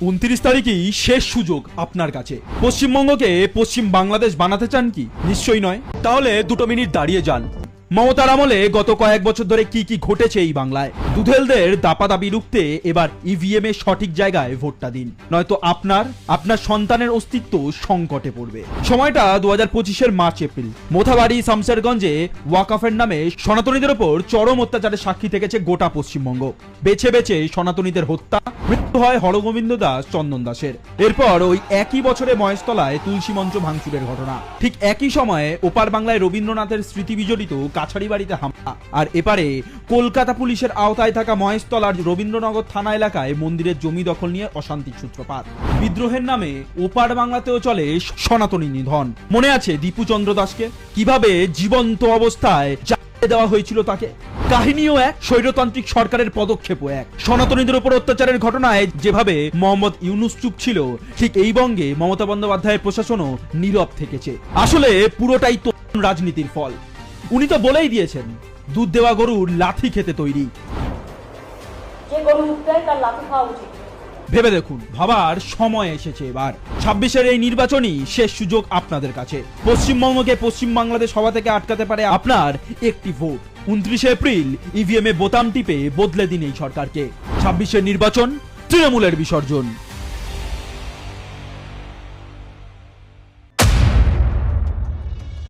29 তারিখই শেষ সুযোগ আপনার কাছে। পশ্চিমবঙ্গকে পশ্চিম বাংলাদেশ বানাতে চান কি? নিশ্চয়ই নয়। তাহলে 2 মিনিট দাঁড়িয়ে যান। মমতার আমলে গত কয়েক বছর ধরে কি কি ঘটেছে এই বাংলায়। দুধেলদের দাপাদাপি রুখতে এবার ইভিএম এর সঠিক জায়গায় ভোটটা দিন, নয়তো আপনার সন্তানের অস্তিত্ব সংকটে পড়বে। সময়টা 2025-এর মার্চ এপ্রিল। মোথাবাড়ি শামশেরগঞ্জে ওয়াকফের নামে সনাতনীদের ওপর চরম অত্যাচারের সাক্ষী থেকেছে গোটা পশ্চিমবঙ্গ। বেছে বেছে সনাতনীদের হত্যা, মৃত্যু হয় হরগোবিন্দ দাস, চন্দন দাসের। এরপর ওই একই বছরে মহেশতলায় তুলসী মঞ্চ ভাঙচুরের ঘটনা। ঠিক একই সময়ে ওপার বাংলায় রবীন্দ্রনাথের স্মৃতি বিজড়িত কাছাড়ি বাড়িতে হামলা। আর এপারে কলকাতা পুলিশের আওতায় থাকা মহেশতলার রবীন্দ্রনগর থানা এলাকায় মন্দিরের জমি দখল নিয়ে অশান্তির সূত্রপাত। বিদ্রোহের নামে ওপার বাংলাতেও চলে সনাতনী নিধন। মনে আছে দীপু চন্দ্র দাসকে কিভাবে জীবন্ত অবস্থায় দেওয়া হয়েছিল তাকে? কাহিনীও এক, স্বৈরতান্ত্রিক সরকারের পদক্ষেপও এক। সনাতনীদের উপর অত্যাচারের ঘটনায় যেভাবে মোহাম্মদ ইউনুস চুপ ছিল, ঠিক এই বঙ্গে মমতা বন্দ্যোপাধ্যায়ের প্রশাসনও নীরব থেকেছে। আসলে পুরোটাই তো রাজনীতির ফল। উনি তো বলেই দিয়েছেন, দুধ দেওয়া গরুর লাথি খেতে তৈরি। যে গরু দুধ দেয় তার লাথি খাওয়া উচিত। ভেবে দেখুন, ভাবার সময় এসেছে এবার। 26-এর এই নির্বাচনই শেষ সুযোগ আপনাদের কাছে। পশ্চিমবঙ্গকে পশ্চিম বাংলাদেশ হওয়া থেকে আটকাতে পারে আপনার একটি ভোট। 29 এপ্রিল ইভিএম এ বোতাম টিপে বদলে দিন এই সরকারকে। 26-এর নির্বাচন, তৃণমূলের বিসর্জন।